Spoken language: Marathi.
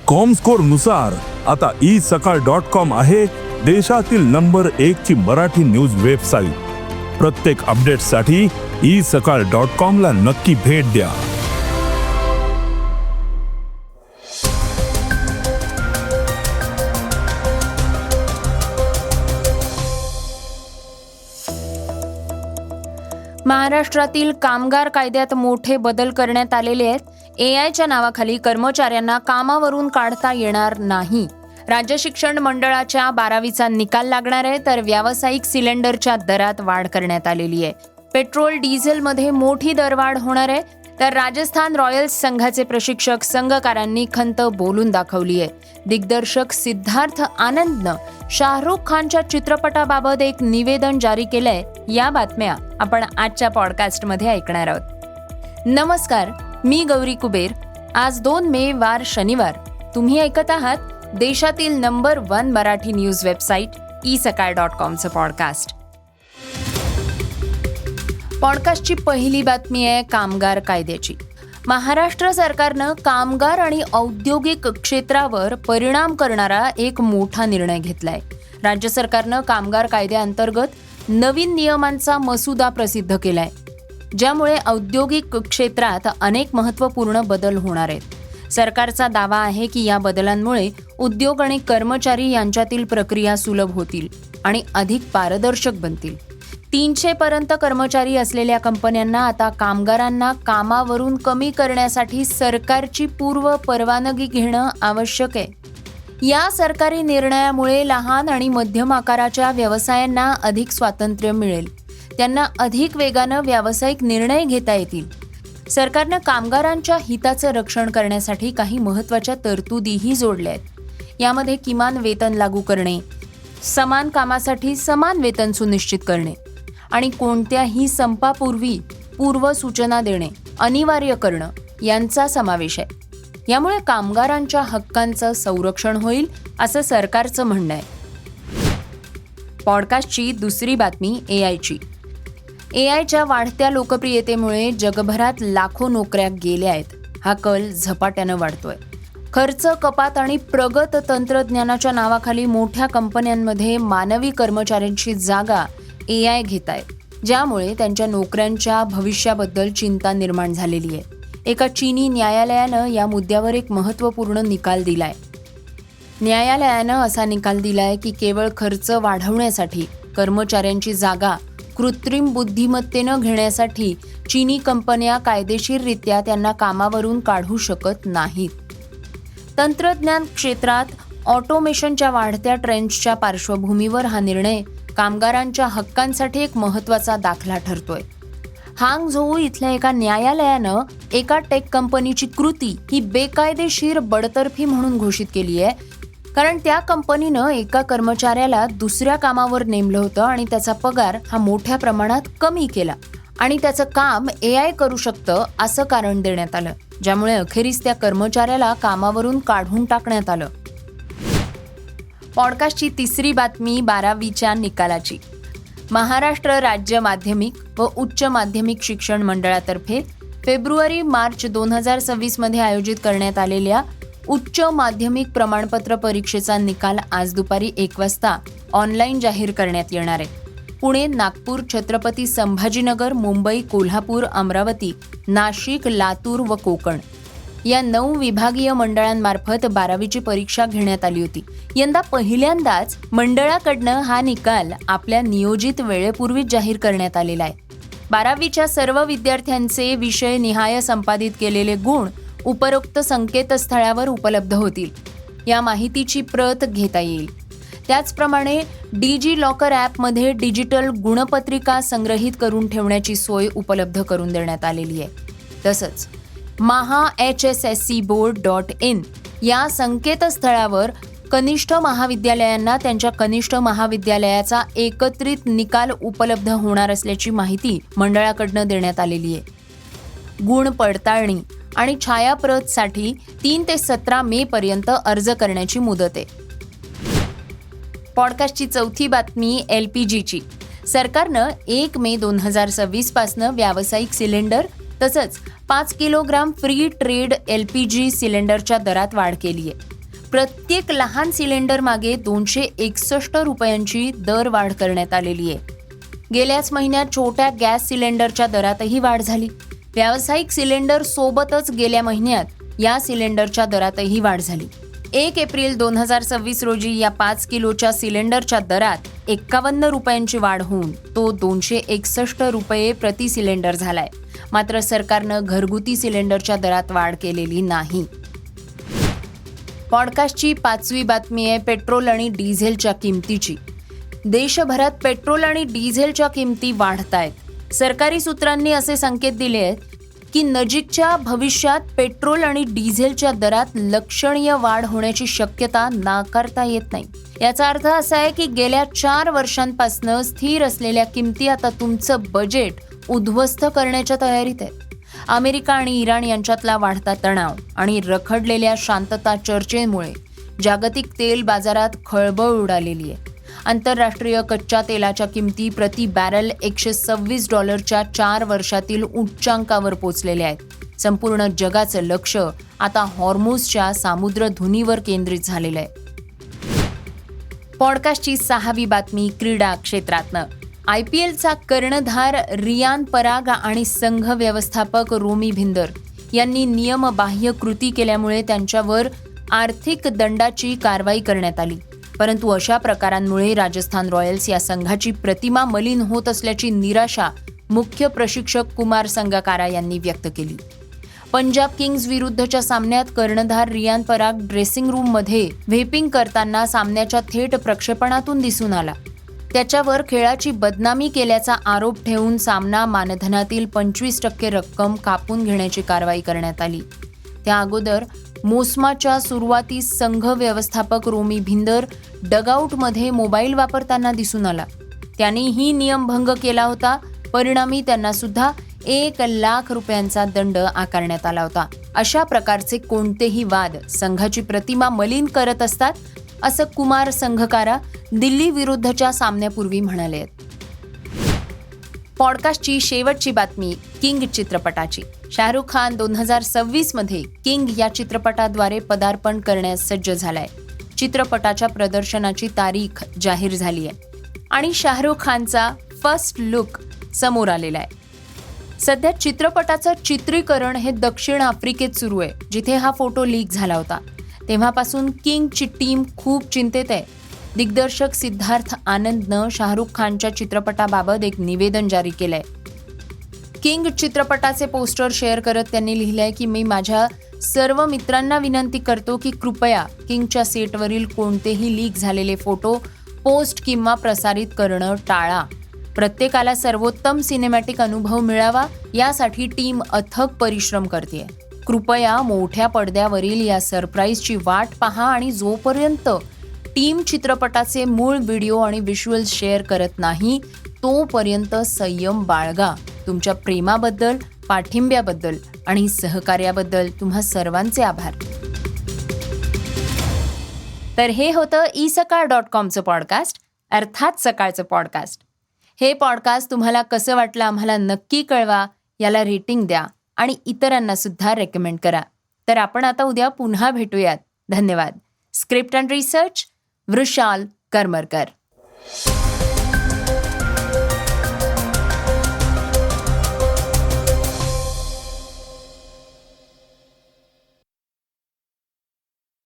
कॉमस्कोर नुसार आता isakal.com आहे देशातील नंबर 1 ची मराठी न्यूज वेबसाईट। प्रत्येक अपडेटसाठी isakal.com ला नक्की भेट द्या। महाराष्ट्रातील कामगार कायद्यात मोठे बदल करण्यात आलेले आहेत। एआयच्या नावाखाली कर्मचाऱ्यांना कामावरून काढता येणार नाही। राज्य शिक्षण मंडळाच्या 12वीचा निकाल लागणार आहे, तर व्यावसायिक सिलेंडरच्या दरात वाढ करण्यात आलेली आहे। पेट्रोल डिझेलमध्ये मोठी दरवाढ होणार आहे, तर राजस्थान रॉयल्स संघाचे प्रशिक्षक संघकारांनी खंत बोलून दाखवली आहे। दिग्दर्शक सिद्धार्थ आनंदनं शाहरुख खानच्या चित्रपटाबाबत एक निवेदन जारी केलंय। या बातम्या आपण आजच्या पॉडकास्टमध्ये ऐकणार आहोत। नमस्कार, मी गौरी कुबेर। आज 2 मे वार शनिवार। तुम्ही ऐकत आहात देशातील number 1 Marathi news website isakal.com चं पॉडकास्ट। पॉडकास्टची पहिली बातमी आहे कामगार कायद्याची। महाराष्ट्र सरकारनं कामगार आणि औद्योगिक क्षेत्रावर परिणाम करणारा एक मोठा निर्णय घेतलाय। राज्य सरकारनं कामगार कायद्याअंतर्गत नवीन नियमांचा मसुदा प्रसिद्ध केलाय, ज्यामुळे औद्योगिक क्षेत्रात अनेक महत्त्वपूर्ण बदल होणार आहेत। सरकारचा दावा आहे की या बदलांमुळे उद्योग आणि कर्मचारी यांच्यातील प्रक्रिया सुलभ होतील आणि अधिक पारदर्शक बनतील। 300 पर्यंत कर्मचारी असलेल्या कंपन्यांना आता कामगारांना कामावरून कमी करण्यासाठी सरकारची पूर्व परवानगी घेणं आवश्यक आहे। या सरकारी निर्णयामुळे लहान आणि मध्यम आकाराच्या व्यवसायांना अधिक स्वातंत्र्य मिळेल। त्यांना अधिक वेगानं व्यावसायिक निर्णय घेता येतील। सरकारनं कामगारांच्या हिताचं रक्षण करण्यासाठी काही महत्त्वाच्या तरतुदीही जोडल्या आहेत। यामध्ये किमान वेतन लागू करणे, समान कामासाठी समान वेतन सुनिश्चित करणे आणि कोणत्याही संपापूर्वी पूर्व सूचना देणे अनिवार्य करणं यांचा समावेश आहे। यामुळे कामगारांच्या हक्कांचं संरक्षण होईल असं सरकारचं म्हणणं आहे। पॉडकास्टची दुसरी बातमी एआयची। एआयच्या वाढत्या लोकप्रियतेमुळे जगभरात लाखो नोकऱ्या गेल्या आहेत। हा कल झपाट्यानं वाढतोय। खर्च कपात आणि प्रगत तंत्रज्ञानाच्या नावाखाली मोठ्या कंपन्यांमध्ये मानवी कर्मचाऱ्यांची जागा एआय घेत आहे, ज्यामुळे त्यांच्या नोकऱ्यांच्या भविष्याबद्दल चिंता निर्माण झालेली आहे। एका चीनी न्यायालयानं या मुद्द्यावर एक महत्त्वपूर्ण निकाल दिलाय। न्यायालयानं असा निकाल दिलाय की केवळ खर्च वाढवण्यासाठी कर्मचाऱ्यांची जागा कृत्रिम बुद्धिमत्तेनं घेण्यासाठी चीनी कंपन्या कायदेशीररित्या त्यांना कामावरून काढू शकत नाहीत। तंत्रज्ञान क्षेत्रात ऑटोमेशनच्या वाढत्या ट्रेंड्सच्या पार्श्वभूमीवर हा निर्णय कामगारांच्या हक्कांसाठी एक महत्त्वाचा दाखला ठरतोय। हांगझोऊ इथल्या एका न्यायालयानं एका टेक कंपनीची कृती ही बेकायदेशीर बडतर्फी म्हणून घोषित केली आहे, कारण त्या कंपनीनं एका कर्मचाऱ्याला दुसऱ्या कामावर नेमलं होतं आणि त्याचा पगार हा मोठ्या प्रमाणात कमी केला आणि त्याचं काम एआय करू शकतं असं कारण देण्यात आलं, ज्यामुळे अखेरीस त्या कर्मचाऱ्याला कामावरून काढून टाकण्यात आलं। पॉडकास्टची तिसरी बातमी 12वीच्या निकालाची। महाराष्ट्र राज्य माध्यमिक व उच्च माध्यमिक शिक्षण मंडळातर्फे फेब्रुवारी-मार्च 2026 मध्ये आयोजित करण्यात आलेल्या उच्च माध्यमिक प्रमाणपत्र परीक्षेचा निकाल आज दुपारी 1 वाजता ऑनलाईन जाहीर करण्यात येणार आहे। पुणे, नागपूर, छत्रपती संभाजीनगर, मुंबई, कोल्हापूर, अमरावती, नाशिक, लातूर व कोकण या 9 विभागीय मंडळांमार्फत 12वीची परीक्षा घेण्यात आली होती। यंदा पहिल्यांदाच मंडळाकडनं हा निकाल आपल्या नियोजित वेळेपूर्वीच जाहीर करण्यात आलेला आहे। 12वीच्या सर्व विद्यार्थ्यांचे विषय निहाय संपादित केलेले गुण उपरोक्त संकेतस्थळावर उपलब्ध होतील। या माहितीची प्रत घेता येईल। त्याचप्रमाणे डिजी लॉकर ॲपमध्ये डिजिटल गुणपत्रिका संग्रहित करून ठेवण्याची सोय उपलब्ध करून देण्यात आलेली आहे। तसंच mahhsscboard.in या संकेतस्थळावर कनिष्ठ महाविद्यालयांना त्यांच्या कनिष्ठ महाविद्यालयाचा एकत्रित निकाल उपलब्ध होणार असल्याची माहिती मंडळाकडनं देण्यात आलेली आहे। गुण पडताळणी आणि छायाप्रतसाठी 3 ते 17 मे पर्यंत अर्ज करण्याची मुदत आहे। पॉडकास्टची चौथी बातमी एलपीजीची। सरकारनं 1 मे 2026 पासनं व्यावसायिक सिलेंडर तसंच 5 किलोग्राम फ्री ट्रेड एलपीजी सिलेंडरच्या दरात वाढ केली आहे। प्रत्येक लहान सिलेंडर मागे 261 रुपयांची दरवाढ करण्यात आलेली आहे. गेल्याच महिन्यात छोट्या गॅस सिलेंडरच्या दरातही वाढ झाली. व्यावसायिक सिलेंडर सोबतच गेल्या महिन्यात या सिलेंडरच्या दरातही वाढ झाली. 1 एप्रिल 2026 रोजी या 5 किलोच्या सिलेंडरच्या दरात 51 रुपयांची वाढ होऊन तो 261 रुपये प्रति सिलेंडर झालाय. मात्र सरकारनं घरगुती सिलेंडरच्या दरात वाढ केलेली नाही. पॉडकास्टची 5वी बातमी आहे पेट्रोल आणि डिझेलच्या किमतीची. देशभरात पेट्रोल आणि डिझेलच्या किमती वाढतायत. सरकारी सूत्रांनी असे संकेत दिले आहेत की नजीकच्या भविष्यात पेट्रोल आणि डिझेलच्या दरात लक्षणीय वाढ होण्याची शक्यता नाकारता येत नाही. याचा अर्थ असा आहे की गेल्या 4 वर्षांपासून स्थिर असलेल्या किमती आता तुमचं बजेट उद्ध्वस्त करण्याच्या तयारीत आहेत. अमेरिका आणि इराण यांच्यातला वाढता तणाव आणि रखडलेल्या शांतता चर्चेमुळे जागतिक तेल बाजारात खळबळ उडालेली आहे. आंतरराष्ट्रीय कच्च्या तेलाच्या किमती प्रति बॅरल $126च्या 4 वर्षातील उच्चांकावर पोहोचलेल्या आहेत. संपूर्ण जगाचं लक्ष आता हॉर्मुझच्या सामुद्रधुनीवर केंद्रित झालेलं आहे. पॉडकास्टची 6वी बातमी क्रीडा क्षेत्रातनं. IPLचा कर्णधार रियान पराग आणि संघ व्यवस्थापक रोमी भिंदर यांनी नियमबाह्य कृती केल्यामुळे त्यांच्यावर आर्थिक दंडाची कारवाई करण्यात आली. परंतु अशा प्रकारांमुळे राजस्थान रॉयल्स या संघाची प्रतिमा मलिन होत असल्याची निराशा मुख्य प्रशिक्षक कुमार संगकारा यांनी व्यक्त केली. पंजाब किंग्ज विरुद्धच्या सामन्यात कर्णधार रियान पराग ड्रेसिंग रूममध्ये व्हेपिंग करताना सामन्याच्या थेट प्रक्षेपणातून दिसून आला. त्याच्यावर खेळाची बदनामी केल्याचा आरोप ठेवून सामना मानधनातील 25% रक्कम कापून घेण्याची कारवाई करण्यात आली. त्या अगोदर मोसमाच्या सुरुवातीस संघ व्यवस्थापक रोमी भिंदर डगआउटमध्ये मोबाईल वापरताना दिसून आला. त्यांनीही नियमभंग केला होता. परिणामी त्यांना सुद्धा 1 लाख रुपयांचा दंड आकारण्यात आला होता. अशा प्रकारचे कोणतेही वाद संघाची प्रतिमा मलिन करत असतात, असं कुमार संगकारा दिल्ली विरुद्धच्या सामन्यापूर्वी म्हणाले आहेत. पॉडकास्टची शेवटची बातमी किंग चित्रपटाची. शाहरुख खान 2026 मध्ये किंग या चित्रपटाद्वारे पदार्पण करण्यास सज्ज झालाय. चित्रपटाच्या प्रदर्शनाची तारीख जाहीर झाली आहे आणि शाहरुख खानचा फर्स्ट लुक समोर आलेला आहे. सध्या चित्रपटाचं चित्रीकरण हे दक्षिण आफ्रिकेत सुरू आहे, जिथे हा फोटो लीक झाला होता. तेव्हापासून किंगची टीम खूप चिंतेत आहे. दिग्दर्शक सिद्धार्थ आनंदनं शाहरुख खानच्या चित्रपटाबाबत एक निवेदन जारी केलंय. किंग चित्रपटाचे पोस्टर शेअर करत त्यांनी लिहिलंय की मी माझ्या सर्व मित्रांना विनंती करतो की कृपया किंगच्या सेटवरील कोणतेही लीक झालेले फोटो पोस्ट किंवा प्रसारित करणं टाळा. प्रत्येकाला सर्वोत्तम सिनेमॅटिक अनुभव मिळावा यासाठी टीम अथक परिश्रम करतेय. कृपया मोठ्या पडद्यावरील या सरप्राईजची वाट पहा आणि जोपर्यंत टीम चित्रपटाचे मूळ व्हिडिओ आणि व्हिज्युअल्स शेअर करत नाही तोपर्यंत संयम बाळगा. तुमच्या प्रेमाबद्दल, पाठिंब्याबद्दल आणि सहकार्याबद्दल तुम्हा सर्वांचे आभार. तर हे होतं isakal.comचं पॉडकास्ट, अर्थात सकाळचं पॉडकास्ट. हे पॉडकास्ट तुम्हाला कसं वाटलं आम्हाला नक्की कळवा. याला रेटिंग द्या आणि इतरांना सुद्धा रेकमेंड करा. तर आपण आता उद्या पुन्हा भेटूयात. धन्यवाद. Script and research Vrushal Karmarkar.